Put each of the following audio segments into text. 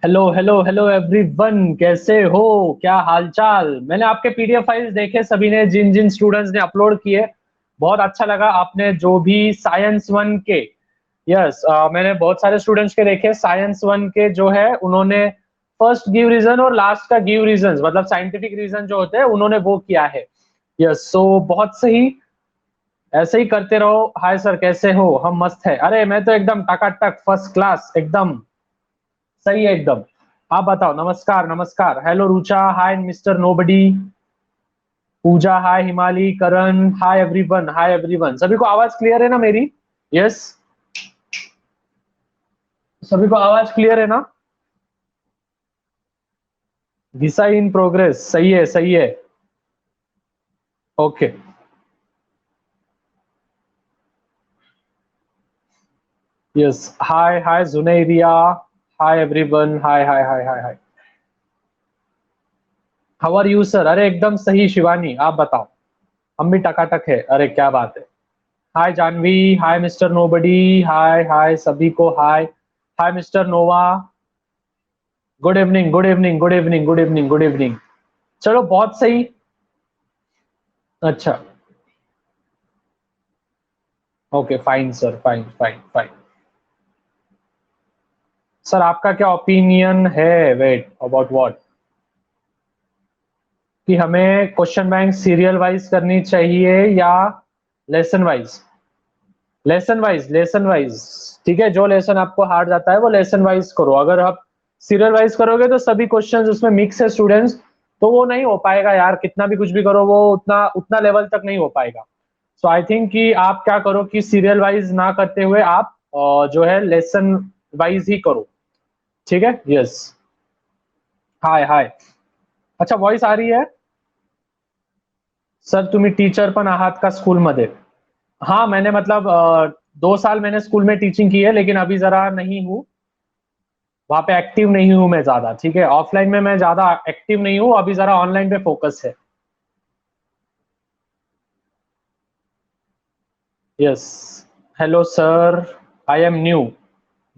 Hello hello hello everyone, कैसे हो? क्या हालचाल? मैंने आपके पीडीएफ फाइल्स देखे, सभी ने, जिन जिन स्टूडेंट्स ने अपलोड किए, बहुत अच्छा लगा। आपने जो भी साइंस वन के, यस, मैंने बहुत सारे स्टूडेंट्स के देखे। साइंस वन के जो है, उन्होंने फर्स्ट गिव रीजन और लास्ट का गिव रीजन, मतलब साइंटिफिक रीजन जो होते हैं, उन्होंने वो किया है। यस, सो बहुत सही, ऐसे ही करते रहो। हाय सर, कैसे हो? हम मस्त है। अरे मैं तो एकदम टकाटक फर्स्ट क्लास, एकदम सही है एकदम। आप बताओ। नमस्कार नमस्कार। Hello Rucha, hi mister nobody. Pooja, hi Himali, Karan, हाय एवरीवन, हाय एवरीवन। सभी को आवाज क्लियर है ना मेरी? यस, सभी को आवाज क्लियर है ना? वीसा इन प्रोग्रेस, सही है सही है। Okay, yes. Hi hi Junairia, hi everyone, hi hi hi hi hi. How are you sir? अरे एकदम सही शिवानी, आप बताओ। हम भी टकाटक है, अरे क्या बात है। Hi Janvi, hi mister nobody, hi hi सभी को hi. Hi mister Nova, good evening good evening good evening good evening good evening. चलो बहुत सही। अच्छा, okay fine sir, fine fine fine. Sir आपका क्या ओपिनियन है? Wait, about what? कि हमें क्वेश्चन बैंक सीरियल वाइज करनी चाहिए या lesson wise? Lesson wise, lesson wise. ठीक है, जो लेसन आपको हार्ड जाता है वो लेसन वाइज करो। अगर आप सीरियल वाइज करोगे तो सभी क्वेश्चंस उसमें मिक्स है स्टूडेंट्स, तो वो नहीं हो पाएगा यार। कितना भी कुछ भी करो, वो उतना उतना लेवल तक नहीं हो पाएगा। सो आई थिंक कि आप क्या करो कि सीरियल वाइज ना करते हुए आप जो है लेसन वाइज ही करो। ठीक है, यस। हाय हाय। अच्छा, वॉइस आ रही है? सर तुम्ही टीचर पण आहात का स्कूल मध्ये? हाँ, मैंने मतलब 2 साल मैंने स्कूल में टीचिंग की है, लेकिन अभी जरा नहीं हूँ वहां पे, एक्टिव नहीं हूँ मैं ज्यादा। ठीक है, ऑफलाइन में मैं ज्यादा एक्टिव नहीं हूँ, अभी जरा ऑनलाइन पे फोकस है। Yes. Hello sir, I am new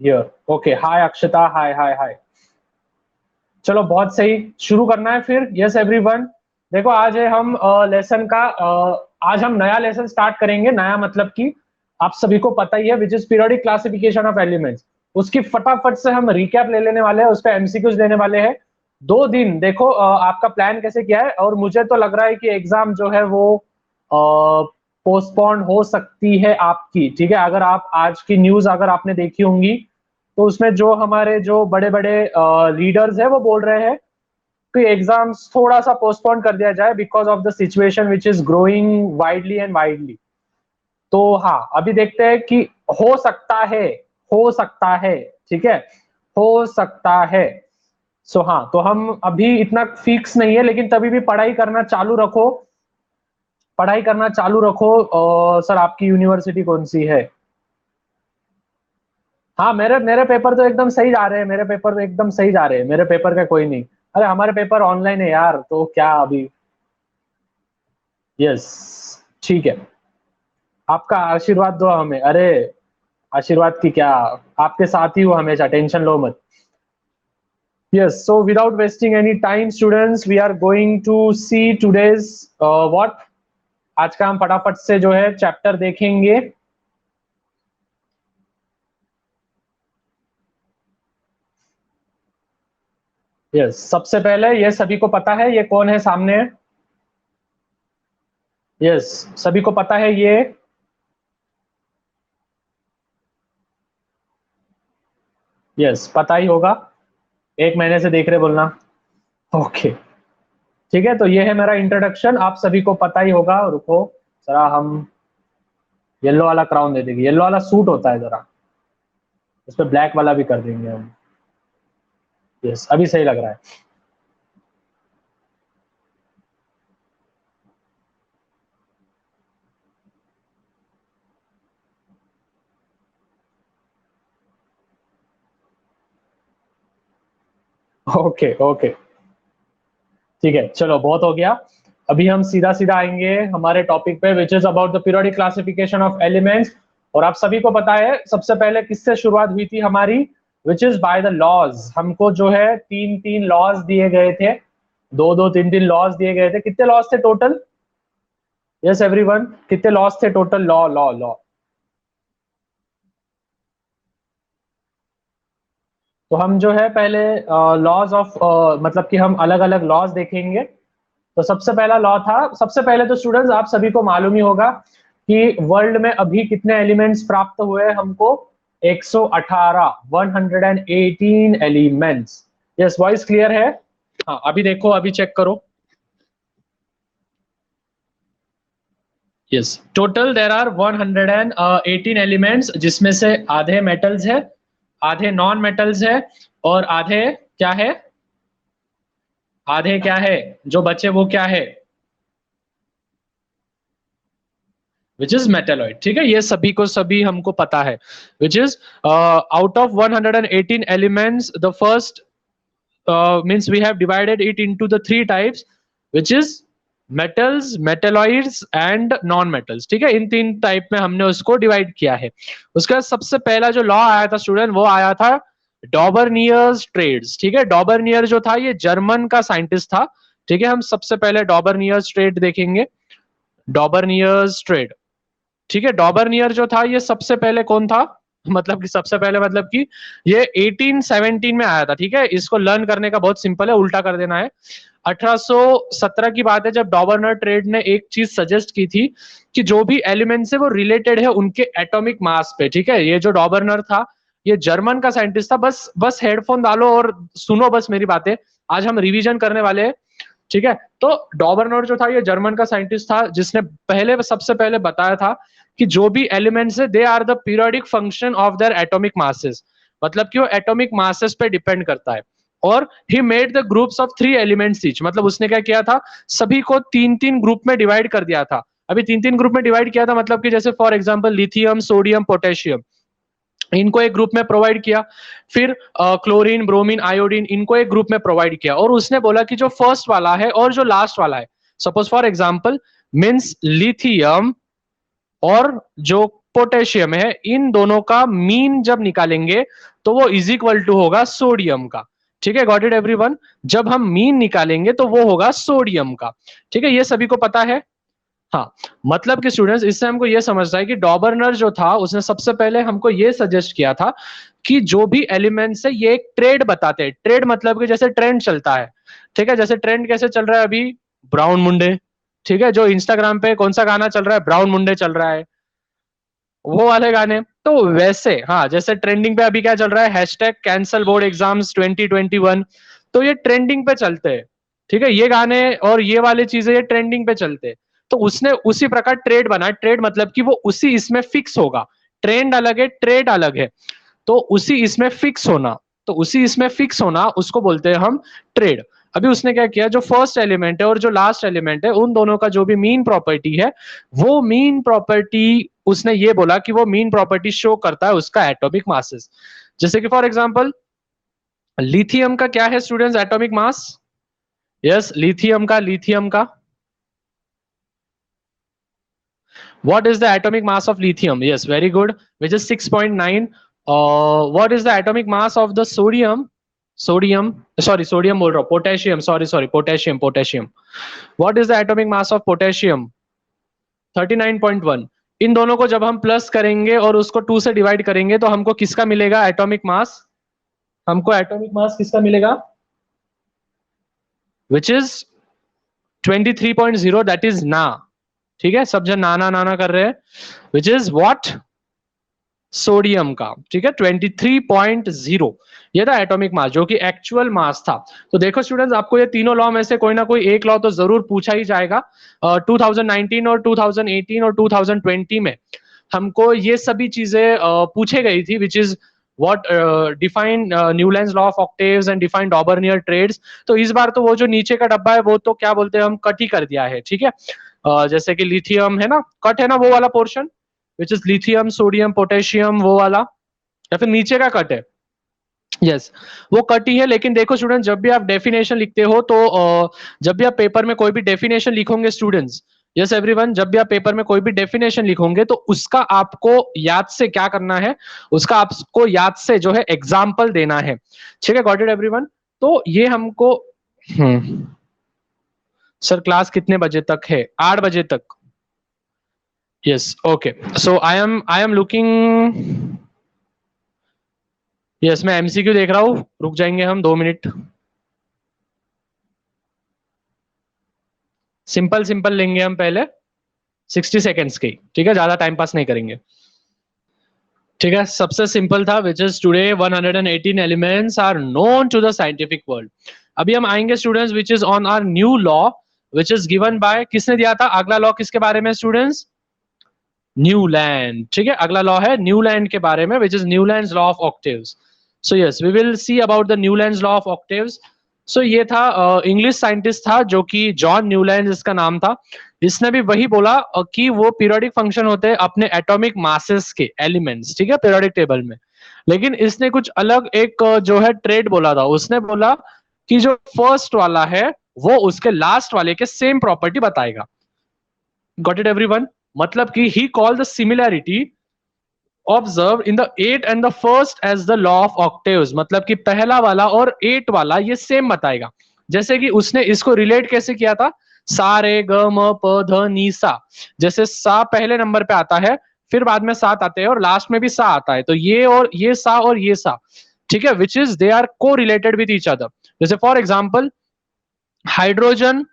here. Okay, hi Akshata, hi hi hi. चलो बहुत सही, शुरू करना है फिर। यस एवरीवन, देखो आज है हम लेसन का आज हम नया लेसन स्टार्ट करेंगे। नया मतलब कि आप सभी को पता ही है, which is periodic classification of elements. उसकी फटाफट से हम रिकैप ले लेने वाले हैं, उस पर एमसीक्यूज लेने वाले हैं। 2 दिन देखो आपका प्लान कैसे किया है, और मुझे तो लग रहा है कि एग्जाम जो है वो पोस्टपोन हो सकती है आपकी। ठीक है, अगर आप आज की न्यूज अगर आपने देखी होंगी, तो उसमें जो हमारे जो बड़े बड़े लीडर्स है वो बोल रहे हैं कि एग्जाम्स थोड़ा सा पोस्टपोन कर दिया जाए because of the situation which is growing widely and widely. तो हाँ, अभी देखते हैं कि हो सकता है, हो सकता है। ठीक है, हो सकता है। सो हाँ, तो हम अभी इतना फिक्स नहीं है, लेकिन तभी भी पढ़ाई करना चालू रखो, पढ़ाई करना चालू रखो। सर आपकी यूनिवर्सिटी कौन सी है? हाँ, मेरे मेरे पेपर तो एकदम सही जा रहे हैं, मेरे पेपर तो एकदम सही जा रहे हैं, मेरे पेपर का कोई नहीं। अरे हमारे पेपर ऑनलाइन है यार, तो क्या अभी। यस, ठीक है। आपका आशीर्वाद दो हमें। अरे आशीर्वाद की क्या, आपके साथ ही हो हमेशा, टेंशन लो मत। Yes, so without wasting any time students, we are going to see today's what. आज का हम फटाफट से जो है चैप्टर देखेंगे। यस, सबसे पहले ये सभी को पता है ये कौन है सामने? यस, सभी को पता है ये। यस, पता ही होगा, 1 महीने से देख रहे बोलना। ओके, ठीक है, तो ये है मेरा इंट्रोडक्शन, आप सभी को पता ही होगा। रुको जरा, हम येलो वाला क्राउन दे देंगे, येलो वाला सूट होता है जरा, उस पर ब्लैक वाला भी कर देंगे हम। यस, अभी सही लग रहा है। ओके ओके, ठीक है, चलो बहुत हो गया। अभी हम सीधा सीधा आएंगे हमारे टॉपिक पे, which is about the periodic classification of elements. और आप सभी को पता है सबसे पहले किससे शुरुआत हुई थी हमारी? Which is by the laws. हमको जो है तीन तीन लॉज दिए गए थे, दो दो तीन तीन लॉज दिए गए थे। कितने लॉज थे टोटल? यस एवरीवन, कितने लॉज थे टोटल? Law law law. तो हम जो है पहले लॉज ऑफ मतलब कि हम अलग अलग लॉज देखेंगे। तो सबसे पहला लॉ था, सबसे पहले तो स्टूडेंट्स आप सभी को मालूम ही होगा कि वर्ल्ड में अभी कितने एलिमेंट्स प्राप्त हुए हमको? 118, 118 एलिमेंट्स। यस, वॉइस क्लियर है? हाँ, अभी देखो, अभी चेक करो। Yes, total there are 118 elements, जिसमें से आधे मेटल्स है, आधे नॉन मेटल्स है, और आधे क्या है? आधे क्या है जो बचे, वो क्या है? Which is metalloid. ठीक है, ये सभी को सभी हमको पता है। Which is out of 118 elements, the first means we have divided it into the three types, which is metals, metalloids and non metals। ठीक है, इन तीन टाइप में हमने उसको डिवाइड किया है। उसका सबसे पहला जो लॉ आया था स्टूडेंट, वो आया था डॉबरनियर्स ट्रेड्स। ठीक है, डॉबरनियर जो था ये जर्मन का साइंटिस्ट था। ठीक है, हम सबसे पहले डॉबरनियर्स ट्रेड देखेंगे। डॉबरनियर्स ट्रेड, ठीक है, डॉबरनियर जो था ये सबसे पहले कौन था? मतलब कि सबसे पहले मतलब कि ये 1817 में आया था। ठीक है, इसको लर्न करने का बहुत सिंपल है, उल्टा कर देना है। 1817 की बात है जब डॉबरनर ट्रेड ने एक चीज सजेस्ट की थी कि जो भी एलिमेंट है वो रिलेटेड है उनके एटॉमिक मास पे। ठीक है, ये जो डॉबरनर था ये जर्मन का साइंटिस्ट था। बस बस हेडफोन डालो और सुनो बस मेरी बातें, आज हम रिवीजन करने वाले हैं। ठीक है, तो डॉबरनर जो था ये जर्मन का साइंटिस्ट था, जिसने पहले सबसे पहले बताया था कि जो भी एलिमेंट्स है they are the periodic function of their atomic masses. मतलब कि वो एटॉमिक मासेस पे डिपेंड करता है। और he made the groups of 3 elements each. मतलब उसने क्या किया था, सभी को तीन तीन ग्रुप में डिवाइड कर दिया था। अभी तीन तीन ग्रुप में डिवाइड किया था, मतलब कि जैसे for example lithium, sodium, potassium, इनको एक ग्रुप में प्रोवाइड किया। फिर क्लोरीन, ब्रोमीन, आयोडीन, इनको एक ग्रुप में प्रोवाइड किया। और उसने बोला कि जो फर्स्ट वाला है और जो लास्ट वाला है, suppose for example means lithium और जो पोटेशियम है, इन दोनों का मीन जब निकालेंगे तो वो इज इक्वल टू होगा सोडियम का। ठीक है, गॉट इट एवरीवन? जब हम मीन निकालेंगे तो वो होगा सोडियम का। ठीक है, ये सभी को पता है। हाँ, मतलब कि स्टूडेंट्स इससे हमको ये समझना है कि डॉबरनर जो था उसने सबसे पहले हमको ये सजेस्ट किया था कि जो भी एलिमेंट्स है ये एक ट्रेड बताते हैं। ट्रेड मतलब कि जैसे ट्रेंड चलता है। ठीक है, जैसे ट्रेंड कैसे चल रहा है अभी? ब्राउन मुंडे। ठीक है, जो इंस्टाग्राम पे कौन सा गाना चल रहा है? ब्राउन मुंडे चल रहा है, वो वाले गाने। तो वैसे हाँ, जैसे ट्रेंडिंग पे अभी क्या चल रहा है? Hashtag cancel board exams 2021। तो ये ट्रेंडिंग पे चलते हैं। ठीक है, ये गाने और ये वाली चीजें ये ट्रेंडिंग पे चलते हैं। तो उसने उसी प्रकार ट्रेड बनाया। ट्रेड मतलब कि वो उसी इसमें फिक्स होगा। ट्रेंड अलग है, ट्रेड अलग है। तो उसी इसमें फिक्स होना, तो उसी इसमें फिक्स होना उसको बोलते हैं हम ट्रेड। अभी उसने क्या किया, जो फर्स्ट एलिमेंट है और जो लास्ट एलिमेंट है उन दोनों का जो भी मीन प्रॉपर्टी है, वो मीन प्रॉपर्टी उसने ये बोला कि वो मीन प्रॉपर्टी शो करता है उसका एटॉमिक मासेस। जैसे कि फॉर एग्जांपल लिथियम का क्या है students atomic mass? Yes, lithium का what is the atomic mass of lithium? Yes, very good, which is 6.9. What is the atomic mass of the sodium, sorry sodium बोल रहा हूँ, potassium, sorry potassium. What is the atomic mass of potassium? 39.1। इन दोनों को जब हम plus करेंगे और उसको 2 से डिवाइड करेंगे तो हमको किसका मिलेगा एटॉमिक मास? हमको एटॉमिक मास किसका मिलेगा? विच इज 23.0, दैट इज ना। ठीक है, सब जन नाना नाना कर रहे हैं। Which is what? सोडियम का। ठीक है, 23.0 ये था एटॉमिक मास, जो कि एक्चुअल मास था। तो देखो स्टूडेंट्स, आपको ये तीनों लॉ में से कोई ना कोई एक लॉ तो जरूर पूछा ही जाएगा। 2019 और 2018 और 2020 में हमको ये सभी चीजें पूछे गई थी, which is what define Newlands law of octaves and define Dobereiner triads. तो इस बार तो वो जो नीचे का डब्बा है वो तो क्या बोलते हैं हम, कट ही कर दिया है। ठीक है, जैसे कि लिथियम है ना, कट है ना वो वाला portion, which is lithium, sodium, potassium, वो वाला, या फिर नीचे का कट है? यस, वो कट ही है। लेकिन देखो स्टूडेंट, जब भी आप डेफिनेशन लिखते हो तो जब भी आप पेपर में कोई भी डेफिनेशन लिखोगे स्टूडेंट्स, यस एवरीवन, जब भी आप पेपर में कोई भी डेफिनेशन लिखोगे तो उसका आपको याद से क्या करना है, उसका आपको याद से जो है एग्जाम्पल देना है। ठीक है, गॉट इट एवरीवन। तो ये हमको सर क्लास कितने बजे तक है? 8 बजे तक। Yes okay, so I am looking, yes मैं एमसीक्यू देख रहा हूं, रुक जाएंगे हम 2 मिनट। सिंपल सिंपल लेंगे हम पहले 60 सेकेंड्स की, ठीक है, ज्यादा टाइम पास नहीं करेंगे। ठीक है, सबसे सिंपल था which is today 118 elements are known to the scientific world. अभी हम आएंगे students which is on our new law which is given by, किसने दिया था अगला लॉ किसके बारे में स्टूडेंट्स? न्यूलैंड। ठीक है, अगला लॉ है न्यूलैंड के बारे में which is Newlands law of octaves. So yes we will see about the Newlands law of octaves. सो ये था इंग्लिश साइंटिस्ट था जो कि जॉन न्यूलैंड इसका नाम था। इसने भी वही बोला कि वो पीरियोडिक फंक्शन होते हैं अपने एटॉमिक मासेस के एलिमेंट्स, ठीक है, पीरियोडिक टेबल में। लेकिन इसने कुछ अलग एक जो है ट्रेड बोला था, उसने बोला कि जो फर्स्ट वाला है वो उसके लास्ट वाले के सेम प्रॉपर्टी बताएगा। Got it everyone? मतलब कि he called the similarity observe in the 8 and the first as the law of octaves. मतलब कि पहला वाला और 8 वाला ये सेम बताएगा। जैसे कि उसने इसको रिलेट कैसे किया था, सा रे ग म प ध नी सा। जैसे सा पहले नंबर पे आता है, फिर बाद में सात आते हैं और लास्ट में भी सा आता है, तो ये और ये सा और ये सा, ठीक है, विच इज दे आर को रिलेटेड विद ईच अदर। जैसे फॉर एग्जाम्पल हाइड्रोजन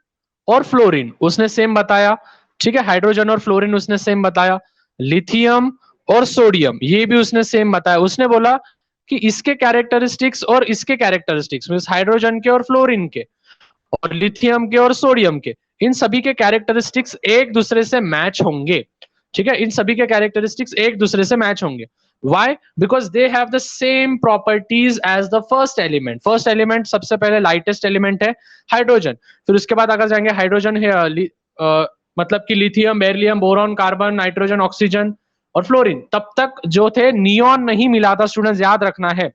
और फ्लोरीन उसने सेम बताया, ठीक है, हाइड्रोजन और फ्लोरीन उसने सेम बताया। लिथियम और सोडियम ये भी उसने सेम बताया। उसने बोला कि इसके कैरेक्टरिस्टिक्स और इसके कैरेक्टरिस्टिक्स मींस हाइड्रोजन के और फ्लोरीन के और लिथियम के और सोडियम के, इन सभी के कैरेक्टरिस्टिक्स एक दूसरे से मैच होंगे। ठीक है, इन सभी के कैरेक्टरिस्टिक्स एक दूसरे से मैच होंगे। Why? Because they have the same properties as the first element. First element सबसे पहले lightest element है हाइड्रोजन, फिर उसके बाद अगर जाएंगे हाइड्रोजन है मतलब कि lithium, beryllium, boron, carbon, nitrogen, oxygen और फ्लोरीन। तब तक जो थे नियॉन नहीं मिला था स्टूडेंट्स, याद रखना है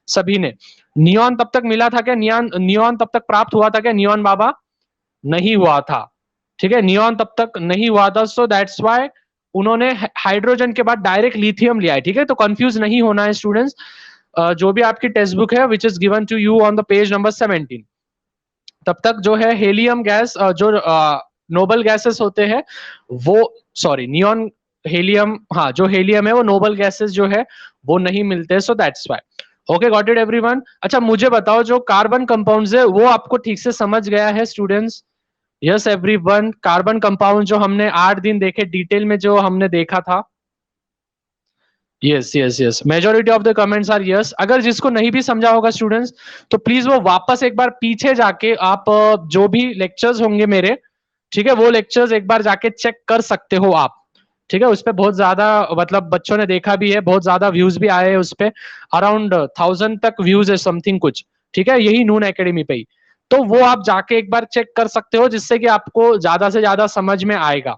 सभी ने। नियॉन तब तक मिला था क्या? नियॉन तब तक प्राप्त हुआ था क्या? नियॉन बाबा नहीं हुआ था। ठीक है, नियॉन तब तक नहीं हुआ था, सो दैट्स व्हाई उन्होंने हाइड्रोजन के बाद डायरेक्ट लिथियम लिया है। ठीक है, तो कंफ्यूज नहीं होना है स्टूडेंट्स। जो भी आपकी टेक्स्ट बुक है which is given to you on the page number 17, तब तक जो है हेलियम गैस, जो नोबल गैसेस होते हैं वो, सॉरी नियॉन हेलियम, हाँ जो हेलियम है वो नोबल गैसेस जो है वो नहीं मिलते, so that's why. Okay, got it everyone. अच्छा मुझे बताओ जो कार्बन कंपाउंड्स है वो आपको ठीक से समझ गया है students? Yes everyone, carbon compound जो हमने 8 दिन देखे डिटेल में, जो हमने देखा था। Yes yes yes, majority of the comments are yes. अगर जिसको नहीं भी समझा होगा स्टूडेंट्स तो प्लीज वो वापस एक बार पीछे जाके आप जो भी लेक्चर्स होंगे मेरे, ठीक है, वो लेक्चर्स एक बार जाके चेक कर सकते हो आप। ठीक है, उस पर बहुत ज्यादा मतलब बच्चों ने देखा भी है, बहुत ज्यादा व्यूज भी आए हैं उस पर, अराउंड 1000 तक व्यूज है समथिंग कुछ। ठीक है, यही नून एकेडमी पे ही, तो वो आप जाके एक बार चेक कर सकते हो जिससे कि आपको ज्यादा से ज्यादा समझ में आएगा।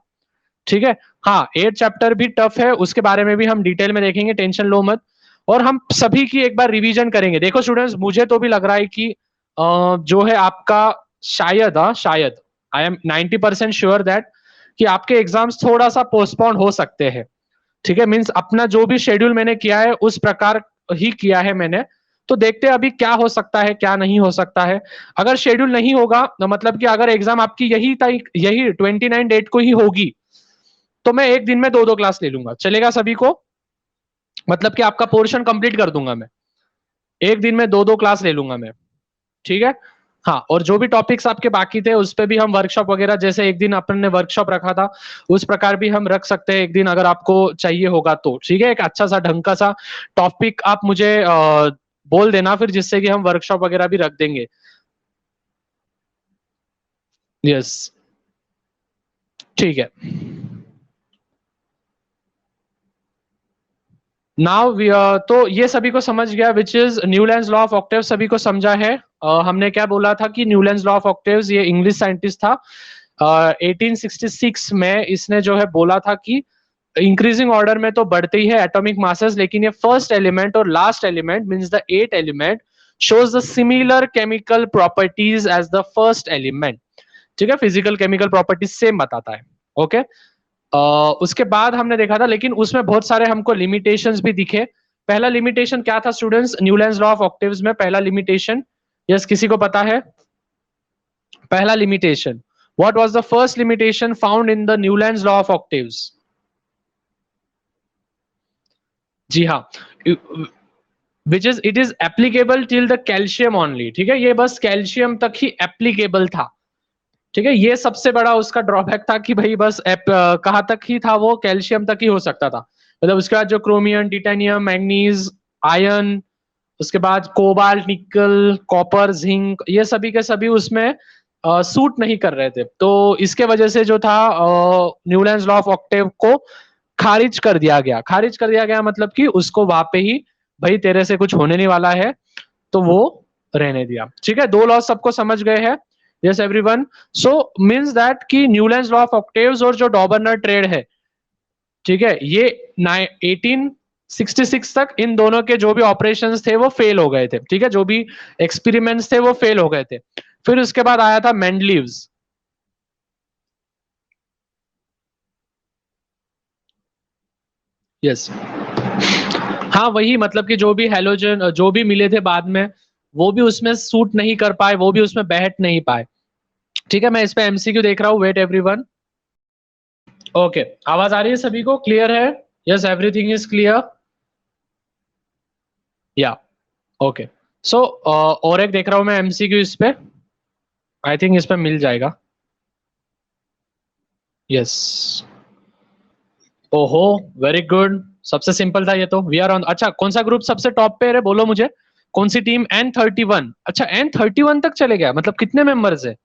ठीक है, हाँ 8 चैप्टर भी टफ है, उसके बारे में भी हम डिटेल में देखेंगे, टेंशन लो मत। और हम सभी की एक बार रिवीजन करेंगे। देखो स्टूडेंट्स, मुझे तो भी लग रहा है कि जो है आपका शायद, शायद आई एम 90% श्योर दैट कि आपके एग्जाम्स थोड़ा सा पोस्टपोन हो सकते हैं। ठीक है, मींस अपना जो भी शेड्यूल मैंने किया है उस प्रकार ही किया है मैंने, तो देखते हैं अभी क्या हो सकता है क्या नहीं हो सकता है। अगर शेड्यूल नहीं होगा मतलब कि अगर एग्जाम आपकी यही तारीख, यही 29 डेट को ही होगी, तो मैं एक दिन में 2-2 क्लास ले लूंगा, चलेगा सभी को? मतलब कि आपका पोर्शन कंप्लीट कर दूंगा मैं, एक दिन में 2-2 क्लास ले लूंगा मैं। ठीक है, हाँ, और जो भी टॉपिक्स आपके बाकी थे उस पे भी हम वर्कशॉप वगैरह, जैसे एक दिन अपन ने वर्कशॉप रखा था उस प्रकार भी हम रख सकते हैं एक दिन, अगर आपको चाहिए होगा तो। ठीक है, एक अच्छा सा ढंग का सा टॉपिक आप मुझे बोल देना फिर, जिससे कि हम वर्कशॉप वगैरह भी रख देंगे। यस, ठीक है। नाउ तो ये सभी को समझ गया which is Newlands law of Octave, सभी को समझा है। हमने क्या बोला था कि न्यूलैंड्स लॉ ऑफ ऑक्टेव्स, ये इंग्लिश साइंटिस्ट था, 1866 में इसने जो है बोला था कि इंक्रीजिंग ऑर्डर में तो बढ़ते ही है एटॉमिक मासेस, लेकिन ये फर्स्ट एलिमेंट और last element means the 8 element shows the similar chemical properties as the first element। ठीक है, फिजिकल केमिकल प्रॉपर्टीज सेम बताता है। ओके उसके बाद हमने देखा था, लेकिन उसमें बहुत सारे हमको लिमिटेशंस भी दिखे। पहला लिमिटेशन क्या था students Newlands law of octaves में? पहला लिमिटेशन, यस किसी को पता है? पहला limitation, what was the first limitation found in the Newlands law of octaves? जी हाँ, which is it is applicable till the calcium only. ठीक है, ये बस कैल्शियम तक ही एप्लीकेबल था। ठीक है, ये सबसे बड़ा उसका ड्रॉबैक था कि भाई बस कहाँ तक ही था वो, कैल्शियम तक ही हो सकता था। मतलब उसके बाद जो क्रोमियम, टिटेनियम, मैग्नीज, आयरन, उसके बाद कोबाल्ट, निकल, कॉपर, जिंक, ये सभी के सभी उसमें सूट नहीं कर रहे थे। तो इसके वजह से जो था न्यूलैंड्स लॉ ऑफ ऑक्टेव को खारिज कर दिया गया। खारिज कर दिया गया मतलब कि उसको वहां पे ही भाई तेरे से कुछ होने नहीं वाला है, तो वो रहने दिया। ठीक है, दो लॉ सबको समझ गए हैं? Yes everyone. So means that कि न्यूलैंड्स लॉ ऑफ ऑक्टेव्स और जो डॉबर्नर ट्रेड है, ठीक है, ये 1866 तक इन दोनों के जो भी ऑपरेशंस थे वो फेल हो गए थे। ठीक है, जो भी एक्सपेरिमेंट्स थे वो फेल हो गए थे। फिर उसके बाद आया था मेंडलीव्स। यस, हाँ वही, मतलब कि जो भी हेलोजन जो भी मिले थे बाद में, वो भी उसमें सूट नहीं कर पाए, वो भी उसमें बैठ नहीं पाए। ठीक है, मैं इस पे एमसीक्यू देख रहा हूँ, वेट एवरीवन। ओके, आवाज आ रही है सभी को? क्लियर है? Yes, everything is clear? या ओके। सो और एक देख रहा हूं मैं एमसीक्यू इस पे, आई थिंक इस पे मिल जाएगा। यस, ओहो, वेरी गुड, सबसे सिंपल था ये तो। We are on. अच्छा, कौन सा ग्रुप सबसे टॉप पे है बोलो मुझे, कौन सी टीम? N31। अच्छा, N31 तक चले गया, मतलब कितने मेंबर्स है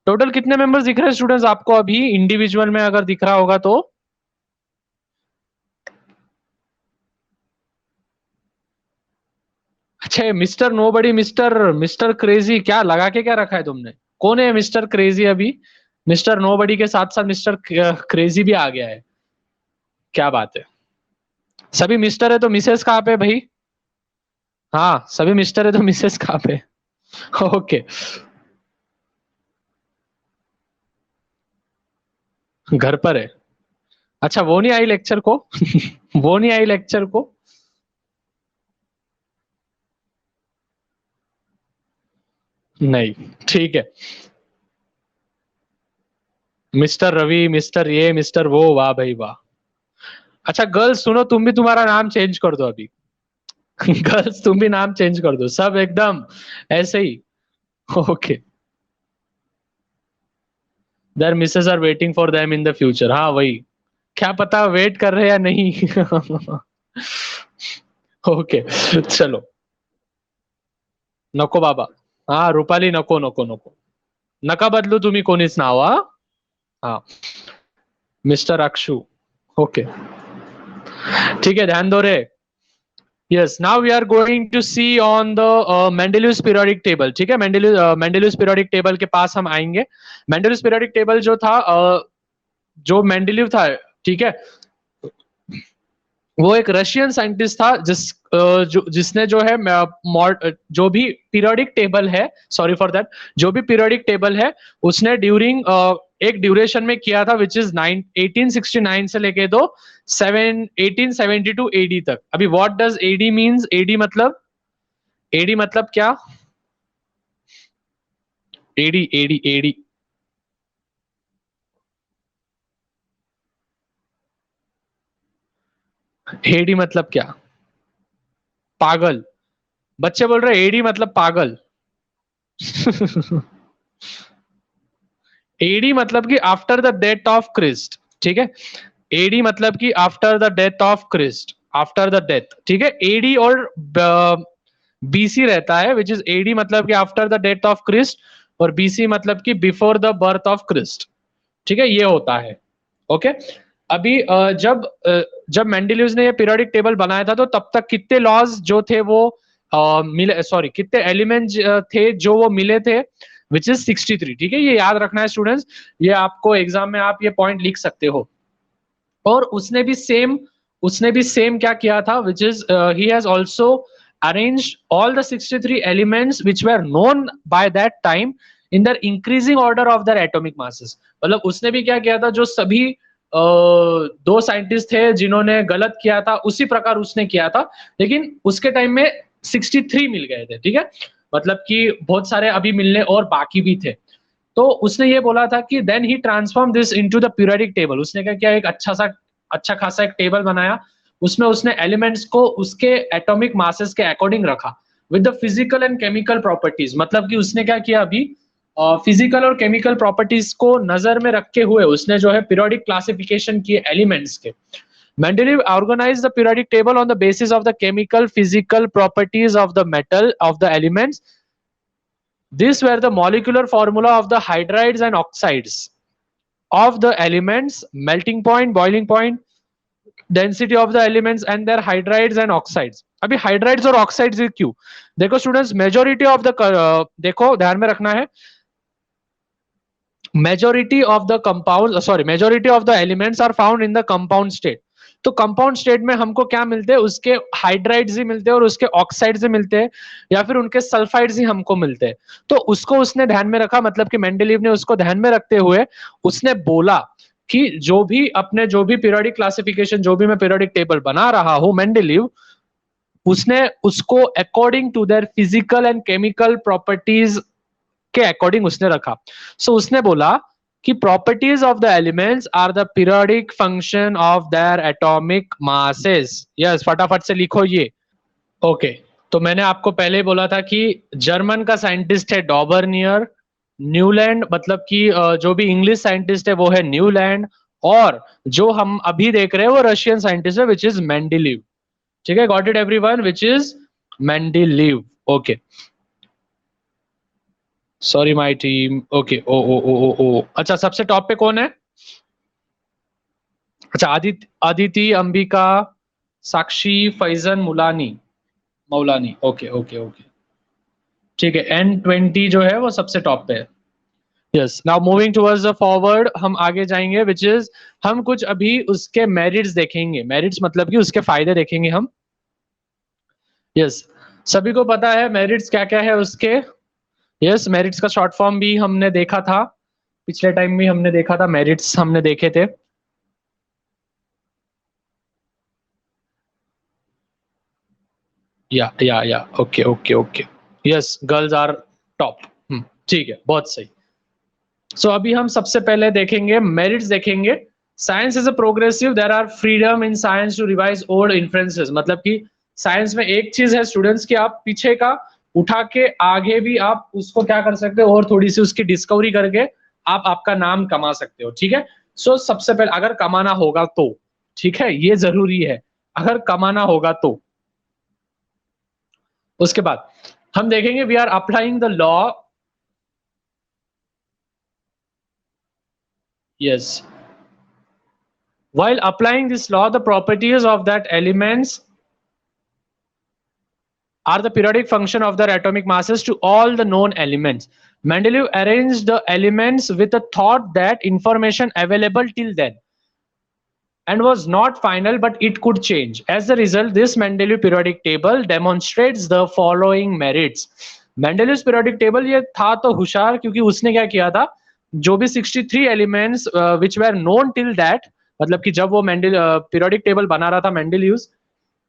टोटल? कितने मेंबर्स दिख रहे हैं स्टूडेंट्स आपको अभी इंडिविजुअल में अगर दिख रहा होगा तो? अच्छा, mister nobody, mister mister crazy, क्या लगा के क्या रखा है तुमने? कौन है मिस्टर क्रेजी अभी? मिस्टर नोबडी के साथ साथ मिस्टर क्रेजी भी आ गया है, क्या बात है। सभी मिस्टर है तो मिसेस कहाँ पे भाई? हाँ, सभी मिस्टर है तो मिसेस कहाँ पे? ओके, घर पर है। अच्छा, वो नहीं आई लेक्चर को? वो नहीं आई लेक्चर को? नहीं, ठीक है। मिस्टर रवि, मिस्टर ये, मिस्टर वो, वाह भाई वाह। अच्छा गर्ल्स सुनो, तुम भी तुम्हारा नाम चेंज कर दो अभी। गर्ल्स तुम भी नाम चेंज कर दो, सब एकदम ऐसे ही। Okay, there misses are waiting for them in the future. हाँ वही, क्या पता वेट कर रहे या नहीं। ओके, चलो। नको बाबा, हा रुपाली, नको नको नको, नका बदलू तुम्ही कोणीच नाव। हा हा, मिस्टर अक्षू। ओके, ठीक है, ध्यान दो रे। Yes, now we are going to see on the Mendeleev's periodic table। ठीक है, Mendeleev's periodic table के पास हम आएंगे। Mendeleev's periodic table जो था जो मेंडेलीव था, ठीक है, वो एक रशियन साइंटिस्ट था जिसने जो है जो भी पीरियोडिक टेबल है, सॉरी फॉर दैट, जो भी पीरियोडिक टेबल है उसने ड्यूरिंग एक ड्यूरेशन में किया था, विच इज 1869 से लेके दो 1872 एडी तक। अभी what does AD means? AD मतलब क्या? एडी एडी एडी एडी मतलब क्या? पागल। बच्चे बोल रहे एडी मतलब पागल। एडी मतलब कि after the death of Christ. ठीक है, एडी मतलब कि after the death of Christ, after the death. ठीक है, एडी और बीसी रहता है, विच इज एडी मतलब कि after the death of Christ, और बीसी मतलब कि before the birth of Christ. ठीक है, ये होता है। ओके, अभी जब मेंडेलिव्स ने ये पीरियोडिक टेबल बनाया था, तो तब तक कितने लॉज जो थे वो मिले, सॉरी कितने एलिमेंट थे जो वो मिले थे, विच इज 63। ठीक है, ये याद रखना है स्टूडेंट्स, ये आपको एग्जाम में आप ये पॉइंट लिख सकते हो। और उसने भी सेम क्या किया था, which is he has also arranged all the 63 elements which were known by that time in the increasing order of the atomic masses. मतलब उसने भी क्या किया था, जो सभी दो साइंटिस्ट थे जिन्होंने गलत किया था उसी प्रकार उसने किया था, लेकिन उसके टाइम में 63 मिल गए थे, ठीक है। मतलब कि बहुत सारे अभी मिलने और बाकी भी थे। तो उसने ये बोला था कि then he transform this into the periodic table. उसने क्या किया, एक अच्छा खासा एक टेबल बनाया, उसमें उसने एलिमेंट्स को उसके एटॉमिक मासेस के अकॉर्डिंग रखा with the physical and chemical properties. मतलब कि उसने क्या किया, अभी फिजिकल और केमिकल प्रॉपर्टीज को नजर में रखे हुए उसने जो है पीरियोडिक क्लासिफिकेशन किए एलिमेंट्स के। Mendeleev organized the periodic table on the basis of the chemical physical properties of the metal of the elements. These were the molecular formula of the hydrides and oxides of the elements, melting point, boiling point, density of the elements and their hydrides and oxides. अभी hydrides और oxides क्यों? देखो students, majority of the देखो ध्यान में रखना है, majority of the compounds majority of the elements are found in the compound state. तो कंपाउंड स्टेट में हमको क्या मिलते हैं, उसके हाइड्राइड्स ही मिलते हैं और उसके ऑक्साइड्स ही मिलते हैं, या फिर उनके सल्फाइड्स ही हमको मिलते हैं। तो उसको उसने ध्यान में रखा, मतलब कि मेंडेलीव ने उसको ध्यान में रखते हुए उसने बोला कि जो भी पीरियोडिक क्लासिफिकेशन, जो भी मैं पीरियोडिक टेबल बना रहा हूं, मेंडेलीव उसने उसको according to their physical and chemical properties के अकॉर्डिंग उसने रखा। सो उसने बोला कि properties of the elements are the periodic function of their atomic masses. Yes, फटाफट से लिखो ये। ओके, तो मैंने आपको पहले बोला था कि जर्मन का साइंटिस्ट है डॉबरनियर, न्यूलैंड मतलब कि जो भी इंग्लिश साइंटिस्ट है वो है न्यूलैंड, और जो हम अभी देख रहे हैं वो रशियन साइंटिस्ट है विच इज मेंडेलीव। ठीक है, got it everyone, which is Mendeleev. Okay, sorry my team. Okay, ओ ओ ओ ओ ओ अच्छा, सबसे टॉप पे कौन है? अच्छा, Aditi, Ambika, Sakshi, Faizan, Maulani. Okay okay okay, ठीक है। N20 जो है वो सबसे टॉप पे है। Yes, now moving towards the forward, हम आगे जाएंगे, विच इज हम कुछ अभी उसके मेरिट्स देखेंगे। मेरिट्स मतलब कि उसके फायदे देखेंगे हम। यस, सभी को पता है मेरिट्स क्या क्या है उसके। यस, मेरिट्स का शॉर्ट फॉर्म भी हमने देखा था, पिछले टाइम भी हमने देखा था, मेरिट्स हमने देखे थे। या okay okay okay, yes, girls are top. ठीक है, बहुत सही। सो अभी हम सबसे पहले देखेंगे मेरिट्स देखेंगे। Science is a progressive, there are freedom in science to revise old influences. मतलब कि साइंस में एक चीज है स्टूडेंट्स कि आप पीछे का उठा के आगे भी आप उसको क्या कर सकते हो, और थोड़ी सी उसकी डिस्कवरी करके आप आपका नाम कमा सकते हो। ठीक है, सो सबसे पहले अगर कमाना होगा तो, ठीक है, ये जरूरी है, अगर कमाना होगा तो। उसके बाद हम देखेंगे we are applying the law. Yes, while applying this law, the properties of that elements are the periodic function of their atomic masses to all the known elements. Mendeleev arranged the elements with a thought that information available till then and was not final, but it could change. As a result, this Mendeleev periodic table demonstrates the following merits. Mendeleev's periodic table ये था तो होशियार, क्योंकि उसने क्या किया था, जो भी 63 elements which where known till that, मतलब कि जब वो मेंडल पीरियोडिक टेबल बना रहा था मेंडेलिव्स,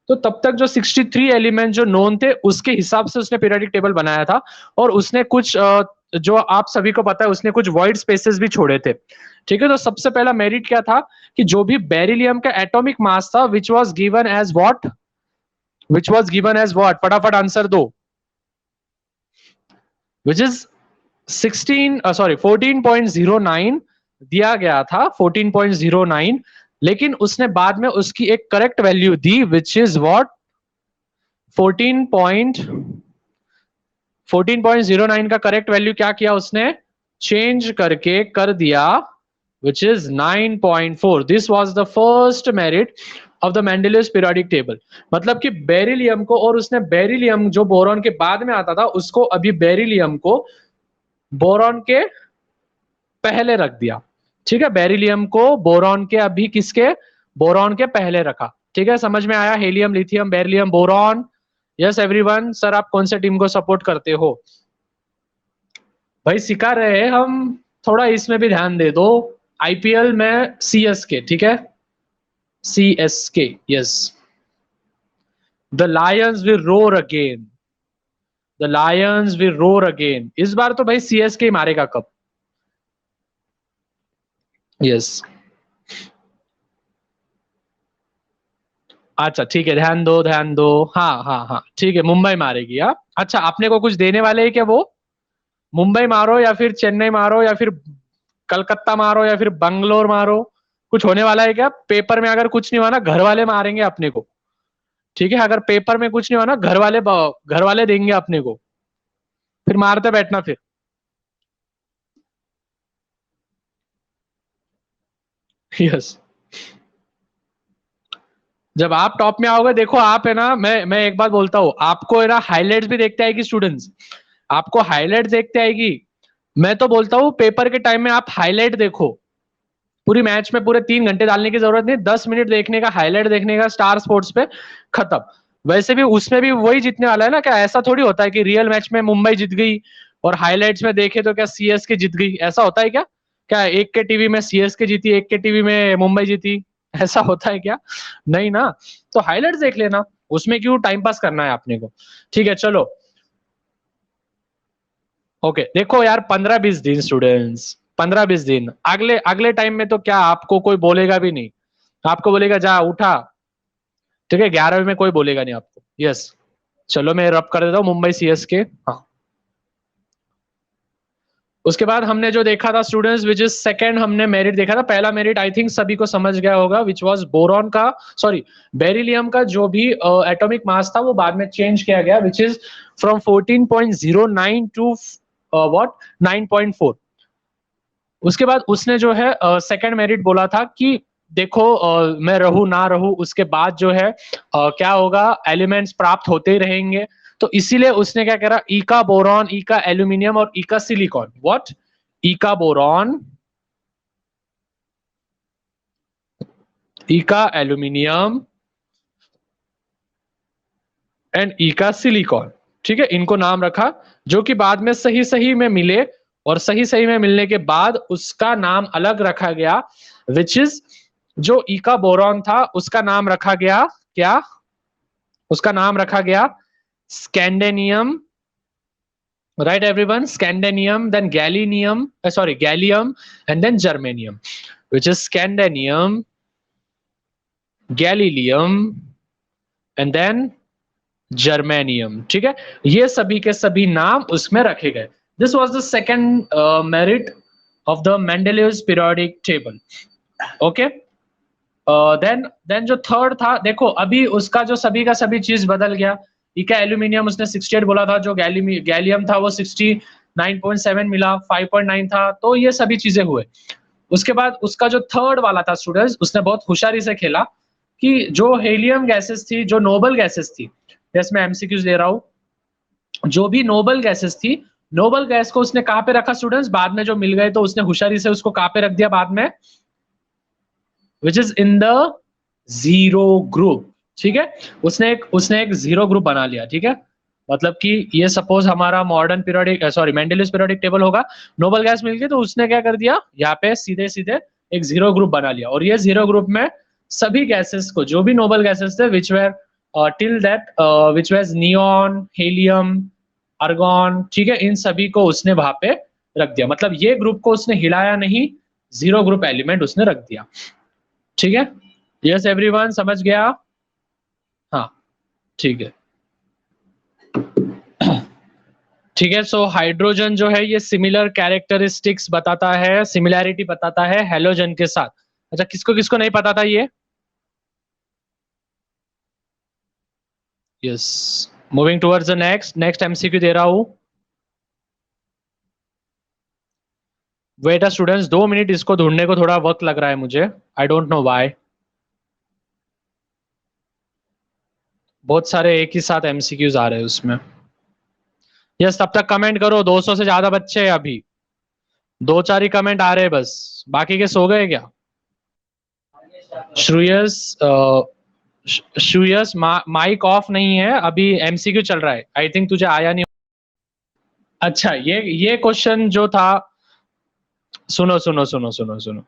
तो तब तक जो 63 एलिमेंट जो नोन थे उसके हिसाब से उसने पीरियोडिक टेबल बनाया था। और उसने कुछ जो आप सभी को पता है, उसने कुछ वॉइड स्पेसेस भी छोड़े थे। ठीक है, तो सबसे पहला मेरिट क्या था कि जो भी बेरिलियम का एटॉमिक मास था which was given as what, फटाफट आंसर दो। विच इज 14.09 दिया गया था, 14.09, लेकिन उसने बाद में उसकी एक correct value the which is what 14.09 का करेक्ट वैल्यू क्या किया उसने, चेंज करके कर दिया which is 9.4. This was the first merit of the Mendeleev's periodic table. मतलब कि बेरिलियम को, और उसने बेरिलियम जो बोरॉन के बाद में आता था उसको अभी बेरिलियम को बोरॉन के पहले रख दिया। ठीक है, बेरिलियम को बोरॉन के अभी किसके, बोरॉन के पहले रखा। ठीक है, समझ में आया? Helium, lithium, beryllium, boron. Yes everyone, sir आप कौन से टीम को सपोर्ट करते हो? भाई सिखा रहे हैं हम, थोड़ा इसमें भी ध्यान दे दो। आईपीएल में सीएसके, ठीक है, CSK, yes. The Lions will roar again, the Lions will roar again. इस बार तो भाई सीएसके मारेगा कप, यस। अच्छा ठीक है, ध्यान दो ध्यान दो। हाँ हाँ हाँ ठीक है, मुंबई मारेगी। हाँ अच्छा, अपने को कुछ देने वाले है क्या वो? मुंबई मारो या फिर चेन्नई मारो या फिर कलकत्ता मारो या फिर बंगलोर मारो, कुछ होने वाला है क्या? पेपर में अगर कुछ नहीं हुआ ना, घर वाले मारेंगे अपने को, ठीक है? अगर पेपर में कुछ नहीं हुआ ना, घर वाले देंगे अपने को, फिर मारते बैठना फिर। यस। जब आप टॉप में आओगे, देखो आप है ना, मैं एक बात बोलता हूँ आपको, है ना, हाईलाइट्स भी देखते आएगी स्टूडेंट्स, आपको हाईलाइट्स देखते आएगी। मैं तो बोलता हूँ पेपर के टाइम में आप हाईलाइट देखो, पूरी मैच में पूरे 3 घंटे डालने की जरूरत नहीं, 10 मिनट देखने का, हाईलाइट देखने का स्टार स्पोर्ट्स पे, खत्म। वैसे भी उसमें भी वही जीतने वाला है ना, क्या ऐसा थोड़ी होता है कि रियल मैच में मुंबई जीत गई और हाईलाइट्स में देखे तो क्या सीएसके जीत गई? ऐसा होता है क्या? क्या एक के टीवी में सीएसके जीती, एक के टीवी में मुंबई जीती, ऐसा होता है क्या? नहीं ना। तो हाईलाइट्स देख लेना, उसमें क्यों टाइम पास करना है आपने को। ठीक है चलो, ओके। देखो यार, 15-20 दिन स्टूडेंट्स, 15-20 दिन, अगले अगले टाइम में तो क्या आपको कोई बोलेगा भी नहीं, आपको बोलेगा जा उठा, ठीक है? 11वीं में कोई बोलेगा नहीं आपको, यस। चलो मैं रब कर देता हूँ मुंबई सीएसके। हाँ, उसके बाद हमने जो देखा था स्टूडेंट्स, विच इज सेकंड, हमने मेरिट देखा था। पहला मेरिट आई थिंक सभी को समझ गया होगा, विच वाज बोरॉन का, सॉरी, बेरिलियम का जो भी एटॉमिक मास था वो बाद में चेंज किया गया, which is from 14.09 to what 9.4। उसके बाद उसने जो है सेकंड मेरिट बोला था कि देखो मैं रहूं ना रहूं, उसके बाद जो है क्या होगा, एलिमेंट्स प्राप्त होते ही रहेंगे। तो इसीलिए उसने क्या करा, इका बोरॉन, इका एल्यूमिनियम और इका सिलिकॉन। व्हाट? इका बोरॉन, इका एल्यूमिनियम एंड इका सिलिकॉन, ठीक है? इनको नाम रखा, जो कि बाद में सही सही में मिले, और सही सही में मिलने के बाद उसका नाम अलग रखा गया, विच इज, जो इका बोरॉन था उसका नाम रखा गया क्या? उसका नाम रखा गया scandium, right everyone? Scandium, then gallium, sorry gallium, and then germanium, which is scandium, gallium, and then germanium, ठीक है? ये सभी के सभी नाम उसमें रखे गए। This was the second merit of the Mendeleev's periodic table, okay. Then जो थर्ड था, देखो अभी उसका जो सभी का सभी चीज बदल गया। इका एल्यूमिनियम उसने 68 बोला था, जो गैलियम था वो 69.7 मिला, 5.9 था, तो ये सभी चीजें हुए। उसके बाद उसका जो थर्ड वाला था स्टूडेंट्स, उसने बहुत होशियारी से खेला कि जो हेलियम गैसेस थी, जो नोबल गैसेस थी, जैसे मैं एमसीक्यूज ले रहा हूं, जो भी नोबल गैसेस थी, नोबल गैस को उसने कहां पे रखा स्टूडेंट्स? बाद में जो मिल गए तो उसने होशियारी से उसको कहां पे रख दिया बाद में? Which is in the zero group, ठीक है? उसने एक जीरो ग्रुप बना लिया, ठीक है? मतलब कि ये सपोज हमारा modern periodic, sorry Mendeleev's periodic table होगा, नोबल गैस मिल गई तो उसने क्या कर दिया, यहाँ पे सीधे सीधे एक जीरो ग्रुप बना लिया, और ये जीरो ग्रुप में सभी गैसेस को, जो भी नोबल गैसेस थे which were till that, which was neon, helium, argon, ठीक है, इन सभी को उसने वहां पे रख दिया। मतलब ये ग्रुप को उसने हिलाया नहीं, जीरो ग्रुप एलिमेंट उसने रख दिया, ठीक है? यस एवरीवन, समझ गया? हाँ ठीक है। ठीक है, सो हाइड्रोजन जो है ये सिमिलर कैरेक्टरिस्टिक्स बताता है, सिमिलैरिटी बताता है हेलोजन के साथ। अच्छा, किसको किसको नहीं पता था ये? Yes, moving towards the next MCQ दे रहा हूं। वेट अ स्टूडेंट्स, 2 मिनट, इसको ढूंढने को थोड़ा वक्त लग रहा है मुझे, आई डोंट नो व्हाई। बहुत सारे एक ही साथ एमसीक्यूज आ रहे हैं उसमें। यस, तब तक कमेंट करो, 200 से ज्यादा बच्चे हैं अभी, 2-4 ही कमेंट आ रहे हैं बस, बाकी के सो गए क्या? श्रूयस, श्रूयस माइक ऑफ नहीं है अभी, एमसीक्यू चल रहा है, आई थिंक तुझे आया नहीं। अच्छा, ये क्वेश्चन जो था, सुनो सुनो सुनो सुनो सुनो।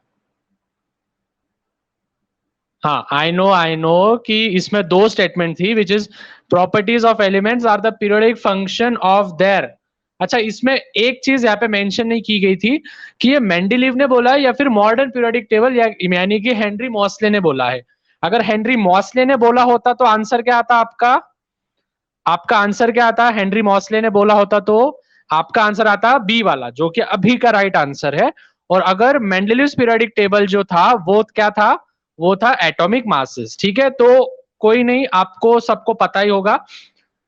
हाँ, आई नो कि इसमें दो स्टेटमेंट थी, which is properties of elements are the periodic function of their. अच्छा, इसमें एक चीज यहाँ पे मेंशन नहीं की गई थी कि ये मेंडलीव ने बोला है या फिर मॉडर्न पीरियोडिक टेबल, या यानी कि हेनरी मॉसले ने बोला है। अगर हेनरी मॉसले ने बोला होता तो आंसर क्या आता आपका? आपका आंसर क्या आता? हेनरी मॉसले ने बोला होता तो आपका आंसर आता बी वाला, जो कि अभी का राइट आंसर है। और अगर मेंडलीव्स पीरियोडिक टेबल जो था वो क्या था? वो था एटॉमिक मासेस। ठीक है, तो कोई नहीं, आपको सबको पता ही होगा।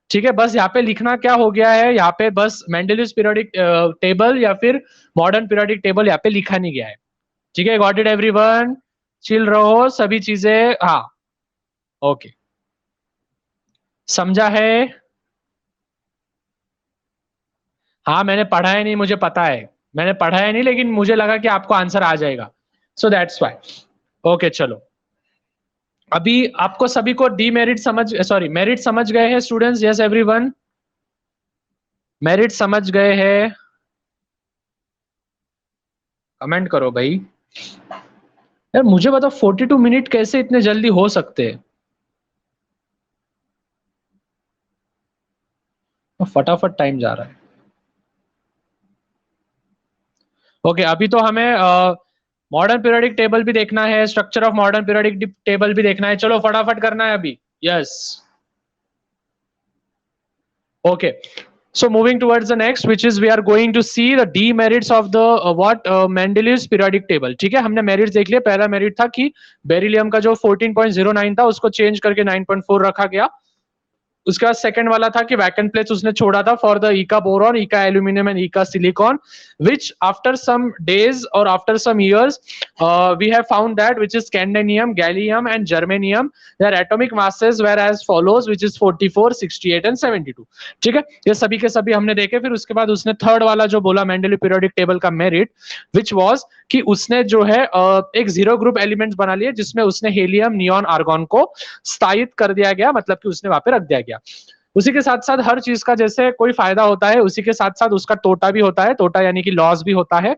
ठीक है, बस यहाँ पे लिखना क्या हो गया है, यहाँ पे बस मेंडलीव्स पीरियोडिक टेबल या फिर मॉडर्न पीरियोडिक टेबल यहाँ पे लिखा नहीं गया है। ठीक है, गॉट इट एवरीवन? चिल रहो सभी चीजें। हाँ, ओके, समझा है? हाँ, मैंने पढ़ा है नहीं, मुझे पता है। मैंने पढ़ा है नहीं, लेकिन मुझे लगा कि आपको आंसर आ जाएगा, सो दैट्स वाई। ओके, चलो। अभी आपको सभी को डीमेरिट समझ, सॉरी, मेरिट समझ गए हैं स्टूडेंट्स? यस एवरीवन, मेरिट समझ गए हैं? कमेंट करो भाई। यार मुझे बताओ, 42 मिनट कैसे इतने जल्दी हो सकते हैं? फटाफट टाइम जा रहा है। ओके, अभी तो हमें मॉडर्न पीरियोडिक टेबल भी देखना है, structure of modern periodic table भी देखना है। चलो फटाफट करना है अभी। Yes, okay, so moving towards the next, which is we are going to see the demerits of the what Mendeleev's periodic table। ठीक है, हमने मेरिट्स देख लिया। पहला मेरिट था कि बेरिलियम का जो 14.09 था उसको चेंज करके 9.4 रखा गया। उसके बाद सेकंड वाला था कि वैकेंट प्लेस उसने छोड़ा था फॉर द इका बोरॉन, इका एल्यूमिनियम एंड इका silicon, which after some days or after some years we have found that which is scandium, gallium and germanium, their atomic masses were as follows, which is 44, 68 and 72। ठीक है, ये सभी के सभी हमने देखे। फिर उसके बाद उसने थर्ड वाला जो बोला मेंडलीव पीरियोडिक टेबल का मेरिट, which was कि उसने जो है एक जीरो ग्रुप एलिमेंट्स बना लिए, जिसमें उसने हेलियम, नियॉन, आर्गन को स्थायित कर दिया गया, मतलब कि उसने वहां पे रख दिया गया। उसी के साथ साथ हर चीज का जैसे कोई फायदा होता है, उसी के साथ साथ उसका टोटा भी होता है, टोटा यानी कि लॉस भी होता है।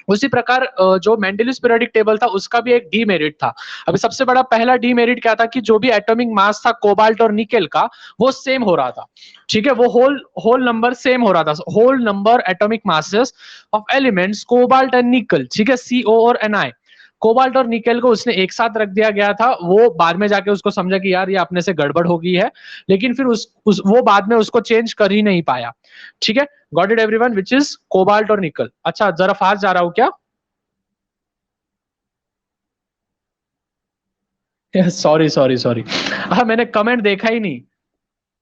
उसी प्रकार जो मेंडलीव पीरियोडिक टेबल था उसका भी एक डीमेरिट था। अभी सबसे बड़ा पहला डीमेरिट क्या था कि जो भी एटॉमिक मास था कोबाल्ट और निकेल का, वो सेम हो रहा था। ठीक है, वो होल होल नंबर सेम हो रहा था, whole number atomic masses of elements cobalt and nickel. ठीक है, CO और Ni, कोबाल्ट और निकेल को उसने एक साथ रख दिया गया था। वो बाद में जाके उसको समझा कि यार ये अपने से गड़बड़ हो गई है, लेकिन फिर वो बाद में उसको चेंज कर ही नहीं पाया। ठीक है, got it everyone, which is cobalt और निकल। अच्छा, जरा फास्ट जा रहा हूं क्या? सॉरी सॉरी सॉरी, हाँ मैंने कमेंट देखा ही नहीं।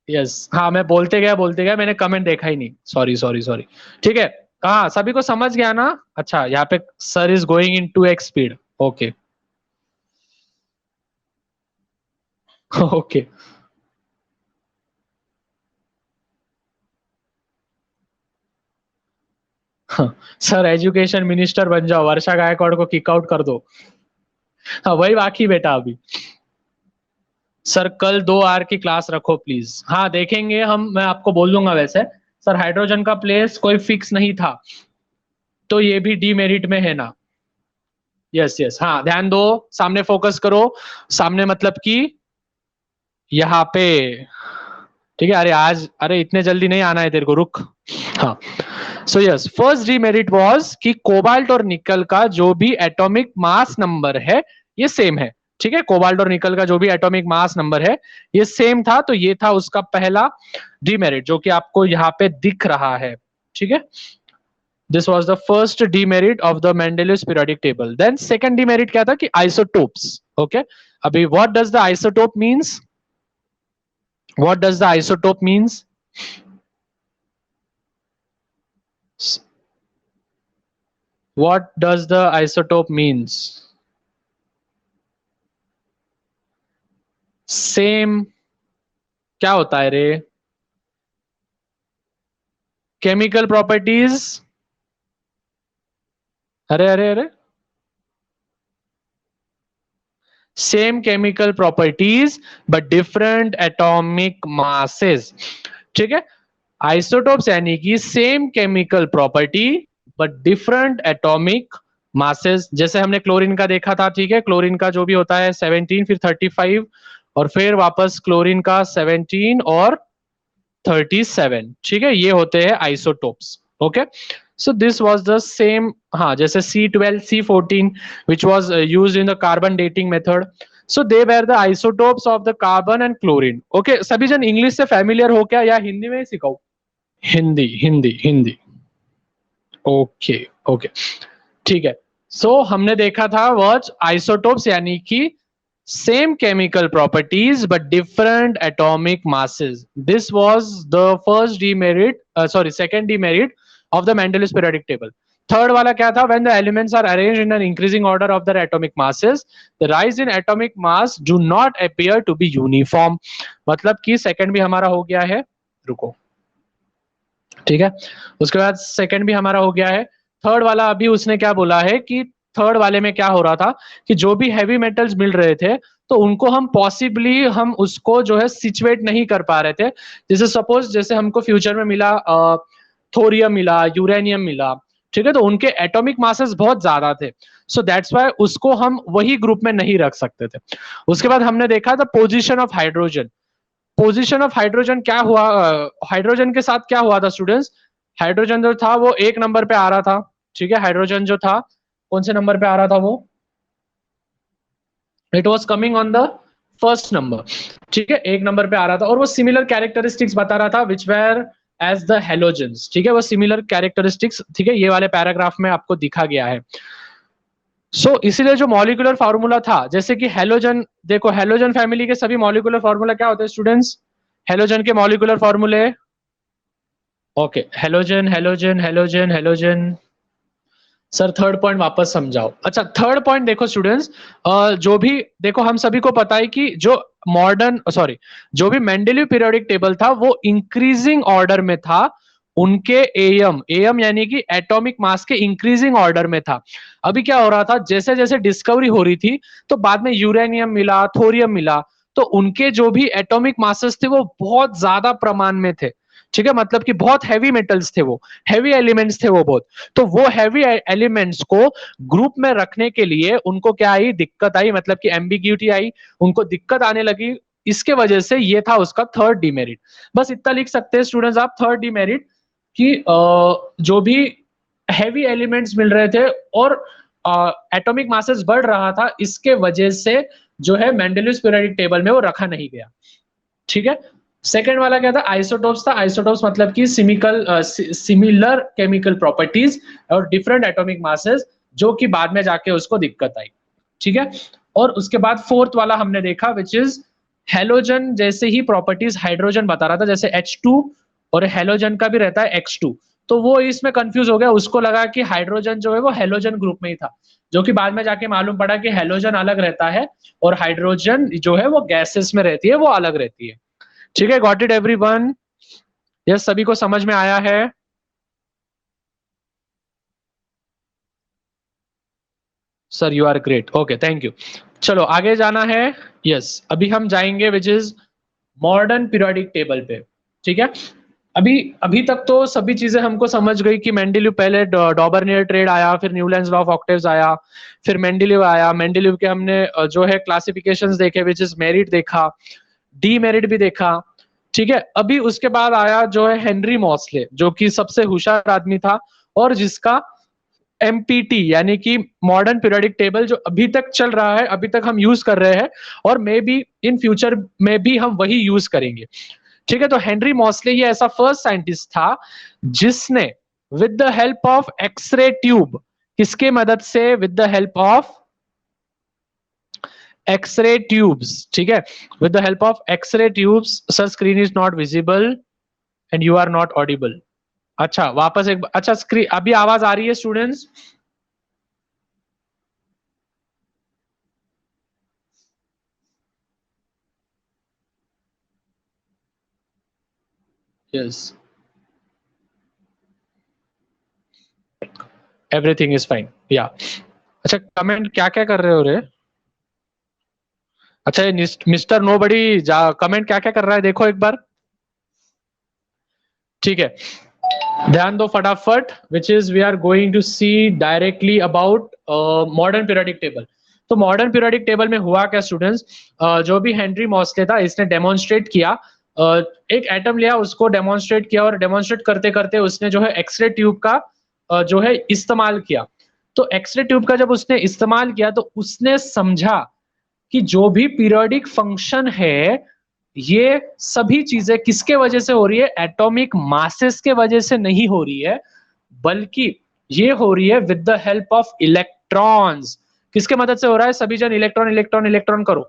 यस, हाँ मैं बोलते गया, मैंने कमेंट देखा ही नहीं। Sorry sorry sorry. ठीक है, हाँ सभी को समझ गया ना? अच्छा, यहाँ पे sir is going in 2x speed. Okay okay. Sir education minister बन जाओ, वर्षा गायकवाड़ को किक आउट कर दो। हाँ वही बाकी बेटा अभी। सर कल 2 आवर की क्लास रखो प्लीज। हाँ देखेंगे हम, मैं आपको बोल दूंगा। वैसे सर हाइड्रोजन का प्लेस कोई फिक्स नहीं था, तो ये भी डीमेरिट में है ना? यस यस, हाँ ध्यान दो, सामने फोकस करो। सामने मतलब कि यहाँ पे। ठीक है, अरे आज, अरे इतने जल्दी नहीं आना है तेरे को, रुक। हाँ, so yes, first demerit was कि कोबाल्ट और निकल का जो भी एटॉमिक मास नंबर है ये सेम है। ठीक है, कोबाल्ट और निकल का जो भी एटॉमिक मास नंबर है ये सेम था, तो ये था उसका पहला डीमेरिट, जो कि आपको यहाँ पे दिख रहा है। ठीक है, this was the first demerit of the Mendeleev's periodic table। then second demerit क्या था कि isotopes। okay, अभी what does the isotope means? what does the isotope means? what does the isotope means? Same क्या होता है रे? Chemical properties. अरे अरे अरे, same chemical properties but different atomic masses. ठीक है, आइसोटोप्स यानी कि same chemical property but different atomic masses. जैसे हमने क्लोरीन का देखा था, ठीक है, क्लोरीन का जो भी होता है 17 फिर 35 और फिर वापस क्लोरीन का 17 और 37, ठीक है, ये होते हैं isotopes. Okay, so this was the same. हाँ, जैसे C12 C14 which was used in the carbon dating method, so they were the isotopes of the carbon and chlorine। Okay, सभी जन इंग्लिश से फैमिलियर हो क्या या हिंदी में ही सिखाऊं? हिंदी हिंदी हिंदी। ओके ओके, ठीक है। सो हमने देखा था वर्ड आइसोटोप्स यानी कि same chemical properties but different atomic masses। This was the first demerit, sorry second demerit of the Mendeleev's periodic table. Third वाला क्या था? When the elements are arranged in an increasing order of their atomic masses, the rise in atomic mass do not appear to be uniform। मतलब कि second भी हमारा हो गया है, रुको, ठीक है, उसके बाद सेकंड भी हमारा हो गया है। थर्ड वाला अभी उसने क्या बोला है कि थर्ड वाले में क्या हो रहा था कि जो भी हैवी मेटल्स मिल रहे थे तो उनको हम पॉसिबली हम उसको जो है सिचुएट नहीं कर पा रहे थे। जैसे सपोज जैसे हमको फ्यूचर में मिला थोरियम मिला, यूरेनियम मिला, ठीक है, तो उनके एटॉमिक मासेस बहुत ज्यादा थे, सो दैट्स वाई उसको हम वही ग्रुप में नहीं रख सकते थे। उसके बाद हमने देखा the position of hydrogen. Position of hydrogen क्या हुआ, हाइड्रोजन के साथ क्या हुआ था स्टूडेंट्स? हाइड्रोजन जो था वो एक नंबर पे आ रहा था, ठीक है, हाइड्रोजन जो था कौन से नंबर पे आ रहा था वो? It was coming on the first number, ठीक है, एक नंबर पे आ रहा था और वो सिमिलर कैरेक्टरिस्टिक्स बता रहा था which were as the halogens, ठीक है, वो सिमिलर कैरेक्टरिस्टिक्स, ठीक है, ये वाले पैराग्राफ में आपको दिखा गया है। इसीलिए जो मॉलिक्यूलर फार्मूला था, जैसे कि हेलोजन, देखो हेलोजन फैमिली के सभी मॉलिक्यूलर फार्मूला क्या होते हैं स्टूडेंट्स? हेलोजन के मॉलिक्यूलर फार्मूले, okay, halogen halogen halogen halogen. Sir third point वापस समझाओ। अच्छा, थर्ड पॉइंट देखो स्टूडेंट्स, जो भी देखो हम सभी को पता है कि जो मॉडर्न सॉरी जो भी मेंडेलीव पीरियोडिक टेबल था वो इंक्रीजिंग ऑर्डर में था, उनके एएम एएम यानी कि एटॉमिक मास के इंक्रीजिंग ऑर्डर में था। अभी क्या हो रहा था, जैसे जैसे डिस्कवरी हो रही थी तो बाद में यूरेनियम मिला, थोरियम मिला, तो उनके जो भी एटॉमिक मासेस थे वो बहुत ज्यादा प्रमाण में थे, ठीक है, मतलब कि बहुत हैवी मेटल्स थे, वो हैवी एलिमेंट्स थे वो बहुत। तो वो हैवी एलिमेंट्स को ग्रुप में रखने के लिए उनको क्या आई, दिक्कत आई, मतलब कि एम्बिग्यूटी आई, उनको दिक्कत आने लगी। इसके वजह से ये था उसका थर्ड डिमेरिट। बस इतना लिख सकते हैं स्टूडेंट्स आप, थर्ड डिमेरिट कि जो भी हैवी एलिमेंट्स मिल रहे थे और एटॉमिक मासेस बढ़ रहा था, इसके वजह से जो है मेंडेलियस पीरियोडिक टेबल में वो रखा नहीं गया, ठीक है। सेकेंड वाला क्या था? आइसोटोप्स था। आइसोटोप्स मतलब कि सिमिलर केमिकल प्रॉपर्टीज और डिफरेंट एटॉमिक मासेस, जो कि बाद में जाके उसको दिक्कत आई, ठीक है। और उसके बाद फोर्थ वाला हमने देखा विच इज हेलोजन जैसे ही प्रॉपर्टीज हाइड्रोजन बता रहा था, जैसे H2 और हेलोजन का भी रहता है X2, तो वो इसमें कंफ्यूज हो गया, उसको लगा कि हाइड्रोजन जो है वो हेलोजन ग्रुप में ही था, जो कि बाद में जाके मालूम पड़ा कि हेलोजन अलग रहता है और हाइड्रोजन जो है वो गैसेस में रहती है, वो अलग रहती है, ठीक है। Got it everyone? यस, सभी को समझ में आया है? Sir you are great, okay, thank you. चलो आगे जाना है। यस, अभी हम जाएंगे which is modern periodic table पे, ठीक है। अभी अभी तक तो सभी चीजें हमको समझ गई कि मेंडेलीव पहले डॉबरनियर ट्रेड आया, फिर न्यूलैंड्स लॉ ऑफ ऑक्टेव्स आया, फिर मेंडेलीव आया, मेंडेलीव के हमने जो है क्लासिफिकेशंस देखे विच इज मेरिट देखा, डीमेरिट भी देखा, ठीक है। अभी उसके बाद आया जो है हेनरी मॉसले, जो कि सबसे होशियार आदमी था और जिसका एमपीटी यानी कि मॉडर्न पीरियोडिक टेबल जो अभी तक चल रहा है, अभी तक हम यूज कर रहे हैं और मे बी इन फ्यूचर में भी हम वही यूज करेंगे, ठीक है। तो हेनरी मॉसले ये ऐसा फर्स्ट साइंटिस्ट था जिसने with the help of X ray tube, किसके मदद से? With the help of X ray tubes, ठीक है, with the help of X ray tubes. Sir screen is not visible and you are not audible. अच्छा वापस एक, अच्छा स्क्रीन अभी आवाज आ रही है students? Yes, everything is fine, या। अच्छा कमेंट क्या क्या कर रहे हो रे? अच्छा ये मिस्टर नो बडी कमेंट क्या क्या कर रहा है, देखो एक बार। ठीक है, ध्यान दो फटाफट, which is we are going to see directly about modern periodic table. तो मॉडर्न पीरियोडिक टेबल में हुआ क्या स्टूडेंट्स, जो भी हेनरी मॉसले था इसने डेमोन्स्ट्रेट किया, एक एटम लिया, उसको डेमोन्स्ट्रेट किया, और डेमोन्स्ट्रेट करते करते उसने जो है एक्सरे ट्यूब का जो है इस्तेमाल किया। तो एक्सरे ट्यूब का जब उसने इस्तेमाल किया तो उसने समझा कि जो भी पीरियोडिक फंक्शन है ये सभी चीजें किसके वजह से हो रही है, एटॉमिक मासेस के वजह से नहीं हो रही है, बल्कि ये हो रही है with the help of electrons. किसके मदद से हो रहा है, सभी जन इलेक्ट्रॉन इलेक्ट्रॉन इलेक्ट्रॉन करो,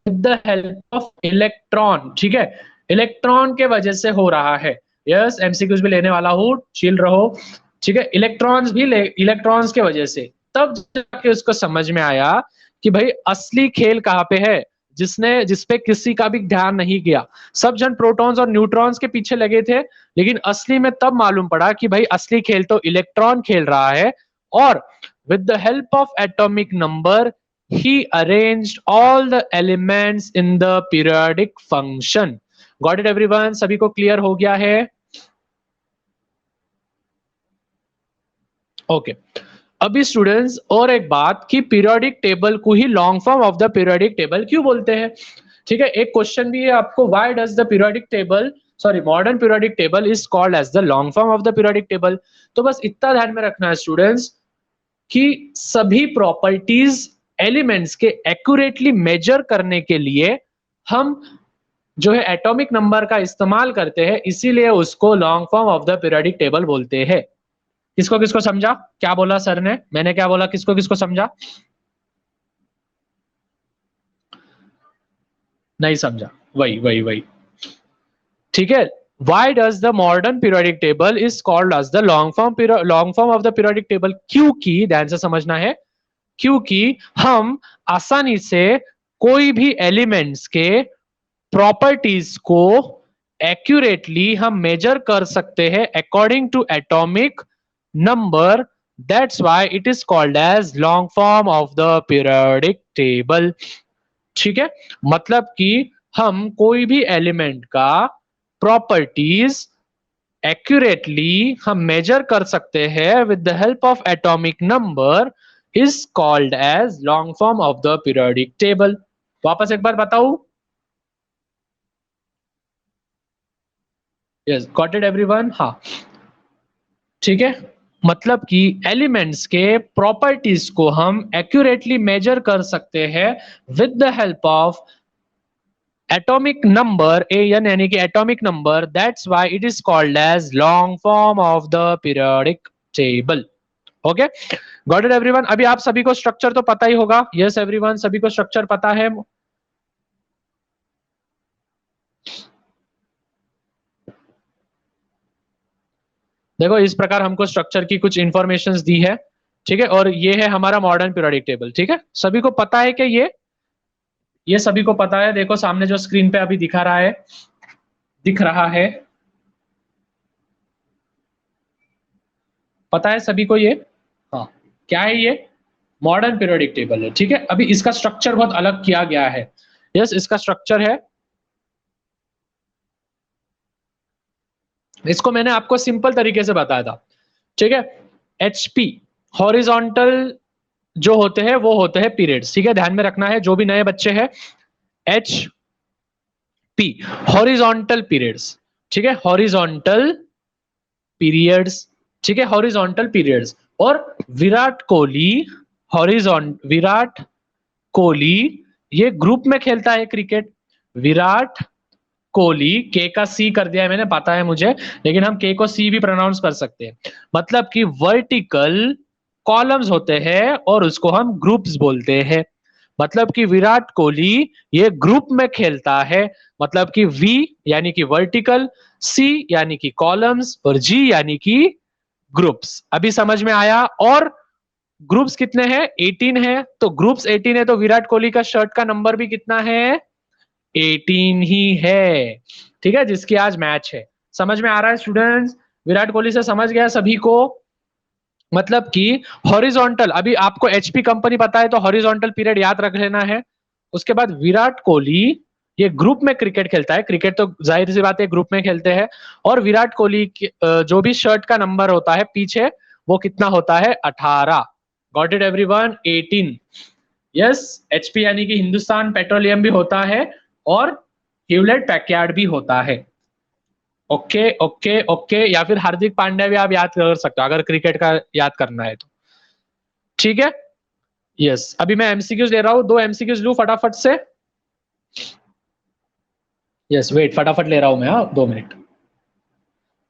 with the help of electron. ठीक है, इलेक्ट्रॉन के वजह से हो रहा है। यस, एमसीक्यूज भी लेने वाला हूं, चिल रहो। ठीक है, इलेक्ट्रॉन्स भी इलेक्ट्रॉन्स के वजह से। तब जाके उसको समझ में आया कि भाई असली खेल कहाँ पे है, जिसपे किसी का भी ध्यान नहीं गया। सब जन प्रोटॉन्स और न्यूट्रॉन्स के पीछे लगे थे, लेकिन असली में तब मालूम पड़ा कि भाई असली खेल तो इलेक्ट्रॉन खेल रहा है। और with the help of atomic number he arranged all the elements in the periodic function. Got it everyone? सभी को क्लियर हो गया है? ओके, अभी स्टूडेंट्स और एक बात कि पीरियोडिक टेबल को ही long form of the periodic table क्यों बोलते हैं? ठीक है, एक क्वेश्चन भी है आपको, why does the periodic table modern periodic table is called as the long form of the periodic table? तो बस इतना ध्यान में रखना है स्टूडेंट्स कि सभी प्रॉपर्टीज एलिमेंट्स के एक्यूरेटली मेजर करने के लिए हम जो है एटॉमिक नंबर का इस्तेमाल करते हैं, इसीलिए उसको long form of the periodic table बोलते हैं। किसको किसको समझा? क्या बोला सर ने, मैंने क्या बोला, किसको किसको समझा? नहीं समझा? वही वही वही, ठीक है। Why does the modern periodic table is called as the long form of the periodic table? क्योंकि ध्यान से समझना है, क्योंकि हम आसानी से कोई भी एलिमेंट्स के प्रॉपर्टीज को एक्यूरेटली हम मेजर कर सकते हैं according to atomic number. That's why it is called as long form of the periodic table. ठीक है, मतलब कि हम कोई भी एलिमेंट का प्रॉपर्टीज एक्यूरेटली हम मेजर कर सकते हैं with the help of atomic number is called as long form of the periodic table. वापस एक बार बताऊं? Yes, got it everyone? हाँ, ठीक है, मतलब कि एलिमेंट्स के प्रॉपर्टीज को हम एक्यूरेटली मेजर कर सकते हैं with the help of atomic number N, यानी कि atomic number. That's why it is called as long form of the periodic table. Okay, got it everyone? अभी आप सभी को स्ट्रक्चर तो पता ही होगा। यस एवरीवन, सभी को स्ट्रक्चर पता है? देखो, इस प्रकार हमको स्ट्रक्चर की कुछ इंफॉर्मेशंस दी है, ठीक है, और ये है हमारा मॉडर्न पीरियोडिक टेबल। ठीक है, सभी को पता है कि ये सभी को पता है? देखो सामने जो स्क्रीन पे अभी दिख रहा है, पता है सभी को ये? हाँ, क्या है ये? मॉडर्न पीरियोडिक टेबल है। ठीक है, अभी इसका स्ट्रक्चर बहुत अलग किया गया है। यस, इसका स्ट्रक्चर है, इसको मैंने आपको सिंपल तरीके से बताया था। ठीक है, एचपी हॉरिजॉन्टल जो होते हैं वो होते हैं पीरियड्स। ठीक है, ध्यान में रखना है जो भी नए बच्चे हैं, एच पी हॉरिजॉन्टल पीरियड्स। ठीक है, हॉरिजॉन्टल पीरियड्स। ठीक है, हॉरिजॉन्टल पीरियड्स। और विराट कोहली ये ग्रुप में खेलता है क्रिकेट। विराट कोहली, के का सी कर दिया है मैंने, पता है मुझे, लेकिन हम के को सी भी प्रोनाउंस कर सकते हैं। मतलब कि वर्टिकल कॉलम्स होते हैं और उसको हम ग्रुप्स बोलते हैं। मतलब कि विराट कोहली ये ग्रुप में खेलता है, मतलब कि वी यानी कि वर्टिकल, सी यानी कि कॉलम्स, और जी यानी कि ग्रुप्स। अभी समझ में आया? और ग्रुप्स कितने हैं? 18 है। तो ग्रुप्स 18 है तो विराट कोहली का शर्ट का नंबर भी कितना है? 18 ही है। ठीक है, जिसकी आज मैच है। समझ में आ रहा है स्टूडेंट्स? विराट कोहली से समझ गया सभी को? मतलब कि हॉरिजॉन्टल, अभी आपको एचपी कंपनी पता है तो हॉरिजॉन्टल पीरियड याद रख लेना है। उसके बाद विराट कोहली ये ग्रुप में क्रिकेट खेलता है, क्रिकेट तो जाहिर सी बात है ग्रुप में खेलते हैं। और विराट कोहली जो भी शर्ट का नंबर होता है पीछे वो कितना होता है, 18। Got it everyone, 18। Yes, HP यानी कि हिंदुस्तान पेट्रोलियम भी होता है और ह्यूलेट पैकर्ड भी होता है। ओके ओके ओके, या फिर हार्दिक पांड्या भी आप याद कर सकते हो अगर क्रिकेट का याद करना है तो। ठीक है, यस। अभी मैं एमसीक्यूज ले रहा हूं, 2 एमसीक्यूज लू फटाफट से। यस वेट, फटाफट ले रहा हूं मैं, 2 मिनट।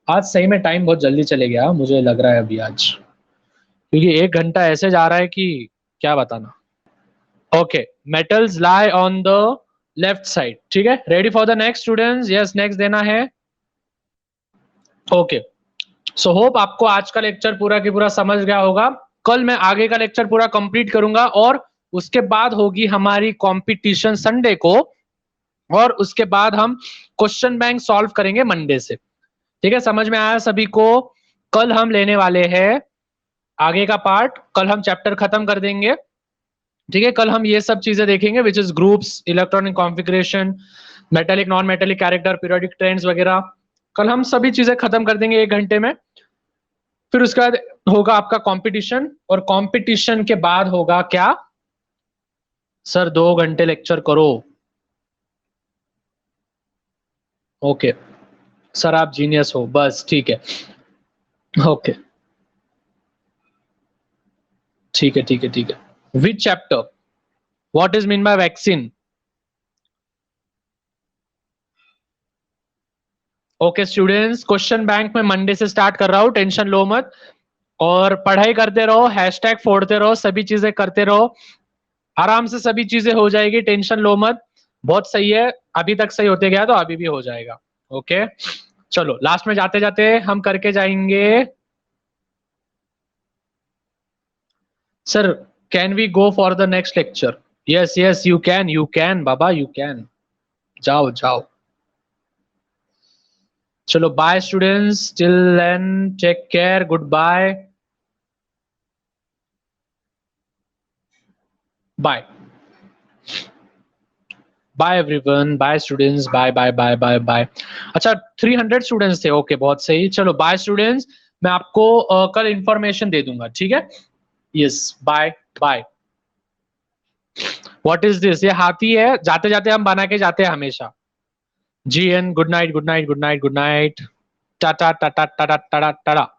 आज सही में टाइम बहुत जल्दी चले गया मुझे लग रहा है अभी आज, क्योंकि 1 घंटा ऐसे जा रहा है कि क्या बताना। Okay, metals lie on the left side. ठीक है, ready for the next students? Yes, next देना है। ओके, सो होप आपको आज का लेक्चर पूरा की पूरा समझ गया होगा। कल मैं आगे का लेक्चर पूरा कंप्लीट करूंगा और उसके बाद होगी हमारी कंपटीशन संडे को, और उसके बाद हम क्वेश्चन बैंक सॉल्व करेंगे मंडे से। ठीक है, समझ में आया सभी को? कल हम लेने वाले हैं आगे का पार्ट, कल हम चैप्टर खत्म कर देंगे। ठीक है, कल हम ये सब चीजें देखेंगे which is groups, electronic configuration, metallic non metallic character, periodic trends वगैरह। कल हम सभी चीजें खत्म कर देंगे 1 घंटे में। फिर उसके बाद होगा आपका कंपटीशन, और कंपटीशन के बाद होगा क्या सर? 2 घंटे लेक्चर करो। ओके सर, आप जीनियस हो, बस ठीक है। ओके ठीक है ठीक है ठीक है। विच chapter? What is mean by vaccine? Okay students, question bank में मंडे से स्टार्ट कर रहा हूं, टेंशन लो मत। और पढ़ाई करते रहो, हैशटैग फोड़ते रहो, सभी चीजें करते रहो, आराम से सभी चीजें हो जाएगी, टेंशन लो मत। बहुत सही है, अभी तक सही होते गया तो अभी भी हो जाएगा। ओके चलो, लास्ट में जाते जाते हम करके जाएंगे। Sir can we go for the next lecture? Yes yes, you can बाबा, यू कैन। जाओ जाओ। चलो bye students, till then take care, good bye. Bye bye everyone, bye students, bye bye bye bye bye. अच्छा 300 students थे, okay बहुत सही। चलो bye students, मैं आपको कल इंफॉर्मेशन दे दूंगा, ठीक है? Yes bye bye. What is this? ये हाथी है, जाते जाते हम बना के जाते हैं हमेशा। G N, good night good night good night good night, tata tata tata tata Tata.